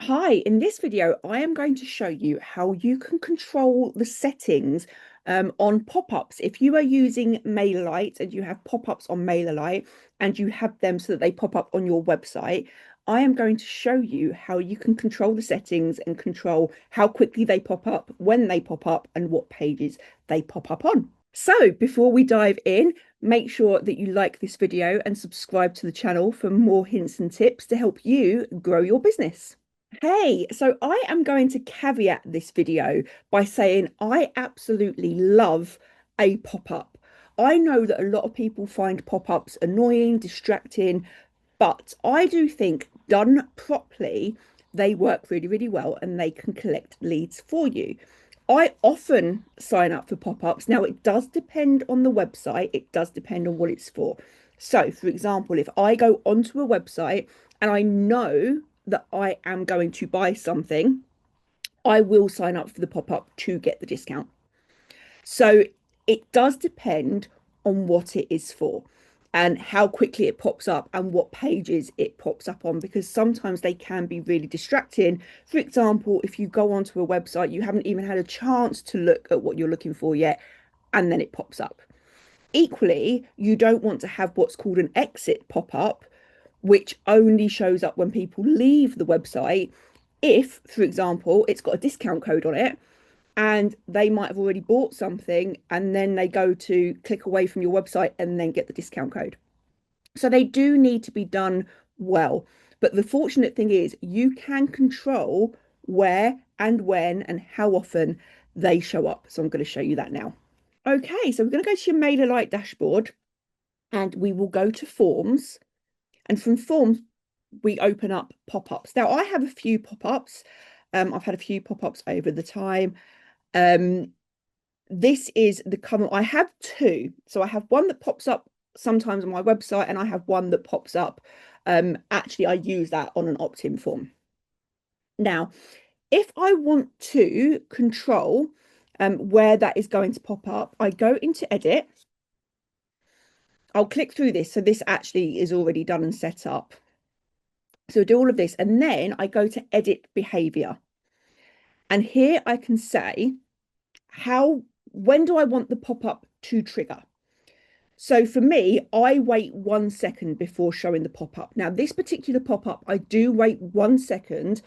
Hi, in this video, I am going to show you how you can control the settings on pop-ups. If you are using MailerLite and you have pop-ups on MailerLite and you have them so that they pop up on your website, I am going to show you how you can control the settings and control how quickly they pop up, when they pop up, and what pages they pop up on. So before we dive in, make sure that you like this video and subscribe to the channel for more hints and tips to help you grow your business. Hey, so I am going to caveat this video by saying I absolutely love a pop-up. I know that a lot of people find pop-ups annoying, distracting, but I do think done properly, they work really, really well and they can collect leads for you. I often sign up for pop-ups. Now, it does depend on the website, it does depend on what it's for. So, for example, if I go onto a website and I know that I am going to buy something, I will sign up for the pop-up to get the discount. So it does depend on what it is for and how quickly it pops up and what pages it pops up on, because sometimes they can be really distracting. For example, if you go onto a website, you haven't even had a chance to look at what you're looking for yet, and then it pops up. Equally, you don't want to have what's called an exit pop-up, which only shows up when people leave the website. If, for example, it's got a discount code on it and they might have already bought something and then they go to click away from your website and then get the discount code. So they do need to be done well. But the fortunate thing is you can control where and when and how often they show up. So I'm going to show you that now. Okay, so we're going to go to your MailerLite dashboard and we will go to forms. And from forms, we open up pop-ups. Now, I have a few pop-ups. I've had a few pop-ups over the time. This is the common. I have two. So I have one that pops up sometimes on my website, and I have one that pops up. Actually, I use that on an opt-in form. Now, if I want to control where that is going to pop up, I go into edit. I'll click through this. So this actually is already done and set up. So I do all of this, and then I go to edit behavior. And here I can say when do I want the pop-up to trigger? So for me, I wait 1 second before showing the pop-up. Now, this particular pop-up, I do wait 1 second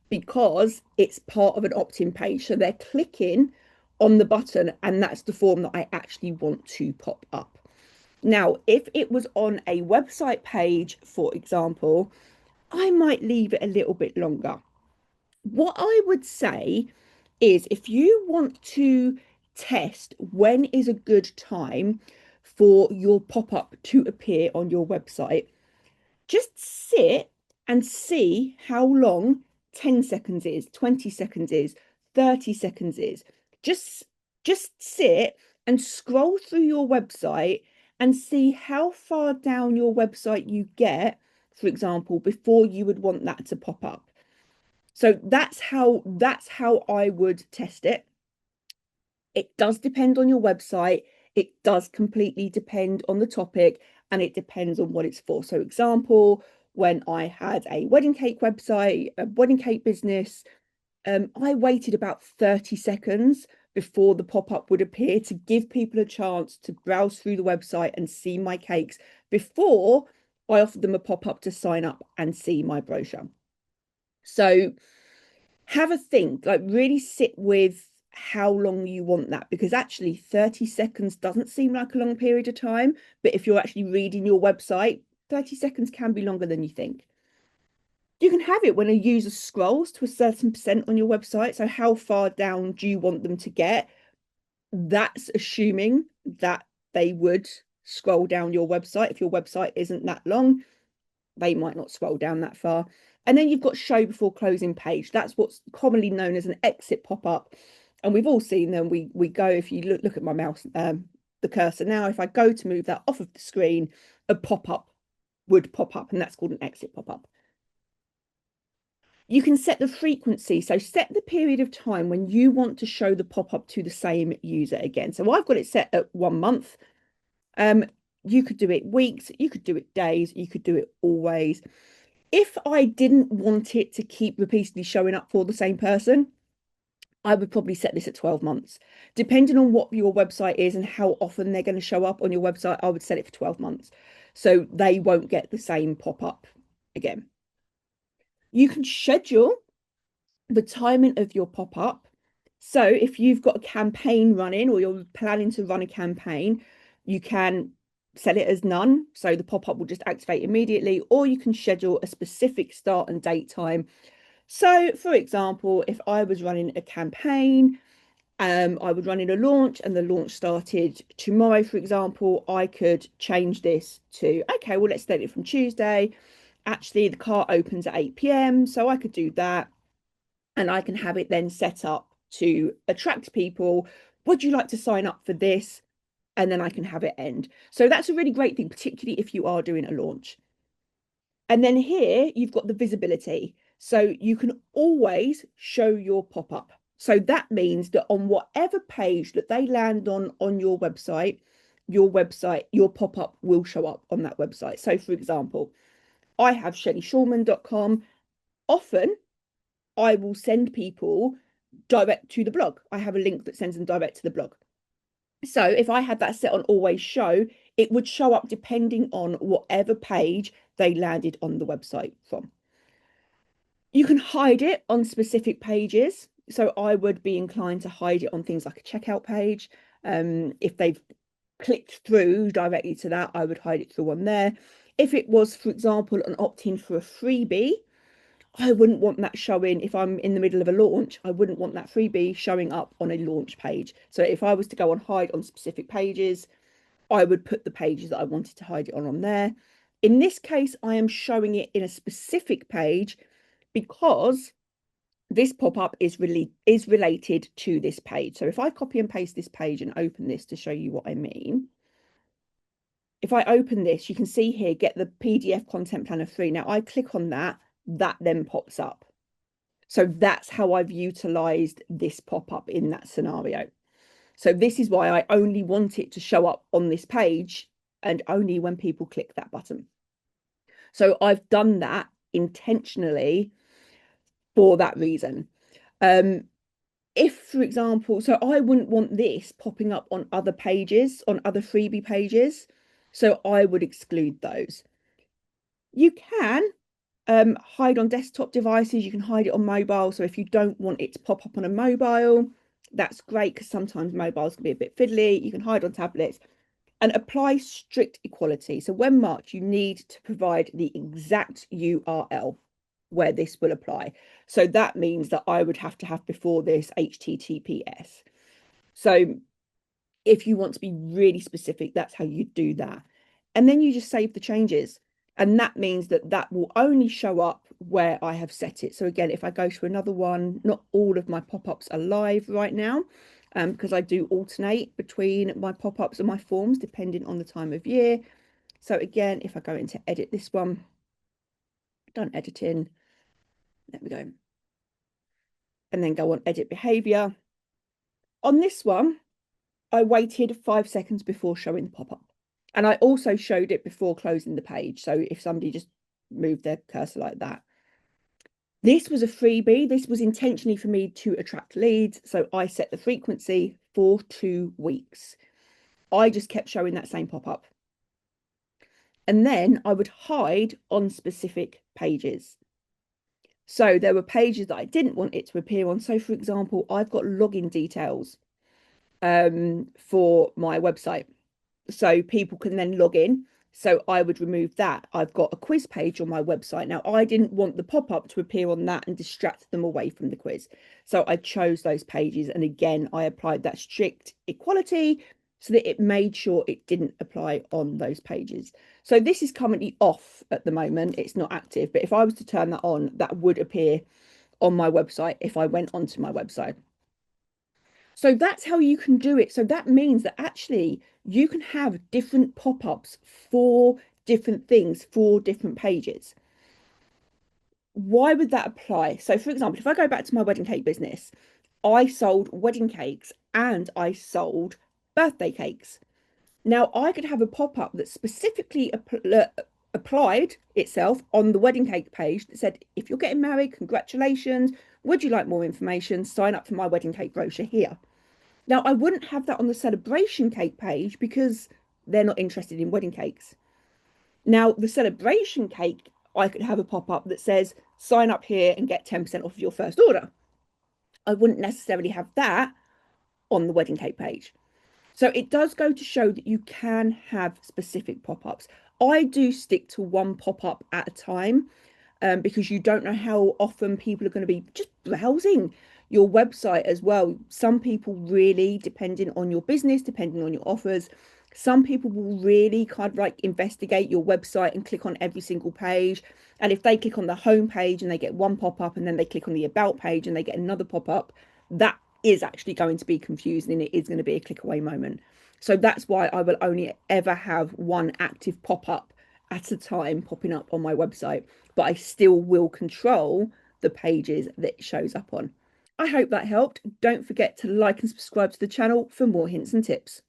because it's part of an opt-in page. So they're clicking on the button, and that's the form that I actually want to pop up. Now, if it was on a website page, for example, I might leave it a little bit longer. What I would say is if you want to test when is a good time for your pop-up to appear on your website, just sit and see how long 10 seconds is, 20 seconds is, 30 seconds is. Just sit and scroll through your website and see how far down your website you get, for example, before you would want that to pop up. So that's how I would test it. It does depend on your website. It does completely depend on the topic, and it depends on what it's for. So example, when I had a wedding cake website, a wedding cake business, I waited about 30 seconds before the pop-up would appear to give people a chance to browse through the website and see my cakes before I offered them a pop-up to sign up and see my brochure. So have a think, like really sit with how long you want that, because actually 30 seconds doesn't seem like a long period of time, but if you're actually reading your website, 30 seconds can be longer than you think. You can have it when a user scrolls to a certain percent on your website. So how far down do you want them to get? That's assuming that they would scroll down your website. If your website isn't that long, they might not scroll down that far. And then you've got show before closing page. That's what's commonly known as an exit pop-up. And we've all seen them. We go, if you look at my mouse, the cursor now, if I go to move that off of the screen, a pop-up would pop up, and that's called an exit pop-up. You can set the frequency. So set the period of time when you want to show the pop-up to the same user again. So I've got it set at 1 month. You could do it weeks, you could do it days, you could do it always. If I didn't want it to keep repeatedly showing up for the same person, I would probably set this at 12 months. Depending on what your website is and how often they're going to show up on your website, I would set it for 12 months. So they won't get the same pop-up again. You can schedule the timing of your pop-up. So if you've got a campaign running or you're planning to run a campaign, you can set it as none. So the pop-up will just activate immediately, or you can schedule a specific start and date time. So for example, if I was running a campaign, I would run in a launch and the launch started tomorrow, for example, I could change this to, okay, well, let's start it from Tuesday. Actually, the cart opens at 8 p.m. So I could do that and I can have it then set up to attract people. Would you like to sign up for this? And then I can have it end. So that's a really great thing, particularly if you are doing a launch. And then here you've got the visibility. So you can always show your pop-up. So that means that on whatever page that they land on your website, your pop-up will show up on that website. So for example, I have ShellyShulman.com. Often I will send people direct to the blog. I have a link that sends them direct to the blog. So if I had that set on always show, it would show up depending on whatever page they landed on the website from. You can hide it on specific pages. So I would be inclined to hide it on things like a checkout page. If they've clicked through directly to that, I would hide it through on there. If it was, for example, an opt-in for a freebie, I wouldn't want that showing if I'm in the middle of a launch. I wouldn't want that freebie showing up on a launch page. So if I was to go on hide on specific pages, I would put the pages that I wanted to hide it on there. In this case, I am showing it in a specific page because this pop-up is related to this page. So if I copy and paste this page and open this to show you what I mean, if I open this, you can see here, get the PDF content planner free. Now I click on that, that then pops up. So that's how I've utilized this pop-up in that scenario. So this is why I only want it to show up on this page and only when people click that button. So I've done that intentionally for that reason. If, for example, so I wouldn't want this popping up on other pages, on other freebie pages. So I would exclude those. You can hide on desktop devices. You can hide it on mobile. So if you don't want it to pop up on a mobile, that's great because sometimes mobiles can be a bit fiddly. You can hide on tablets and apply strict equality. So when marked, you need to provide the exact URL where this will apply. So that means that I would have to have before this HTTPS. So if you want to be really specific, that's how you do that. And then you just save the changes. And that means that that will only show up where I have set it. So again, if I go to another one, not all of my pop-ups are live right now because I do alternate between my pop-ups and my forms depending on the time of year. So again, if I go into edit this one, done editing, there we go. And then go on edit behavior. On this one, I waited 5 seconds before showing the pop-up. And I also showed it before closing the page. So if somebody just moved their cursor like that. This was a freebie. This was intentionally for me to attract leads. So I set the frequency for 2 weeks. I just kept showing that same pop-up. And then I would hide on specific pages. So there were pages that I didn't want it to appear on. So for example, I've got login details for my website. So people can then log in. So I would remove that. I've got a quiz page on my website. Now, I didn't want the pop-up to appear on that and distract them away from the quiz. So I chose those pages. And again, I applied that strict equality so that it made sure it didn't apply on those pages. So this is currently off at the moment. It's not active. But if I was to turn that on, that would appear on my website if I went onto my website. So that's how you can do it. So that means that actually you can have different pop-ups for different things for different pages. Why would that apply? So for example, if I go back to my wedding cake business, I sold wedding cakes and I sold birthday cakes. Now I could have a pop-up that specifically applied itself on the wedding cake page that said, if you're getting married, congratulations. Would you like more information? Sign up for my wedding cake brochure here. Now, I wouldn't have that on the celebration cake page because they're not interested in wedding cakes. Now, the celebration cake, I could have a pop up that says, sign up here and get 10% off your first order. I wouldn't necessarily have that on the wedding cake page. So it does go to show that you can have specific pop-ups. I do stick to one pop-up at a time because you don't know how often people are going to be just browsing your website as well. Some people really, depending on your business, depending on your offers, some people will really kind of like investigate your website and click on every single page. And if they click on the home page and they get one pop-up and then they click on the about page and they get another pop-up, that is actually going to be confusing and it is going to be a click away moment. So that's why I will only ever have one active pop-up at a time popping up on my website, but I still will control the pages that it shows up on. I hope that helped. Don't forget to like and subscribe to the channel for more hints and tips.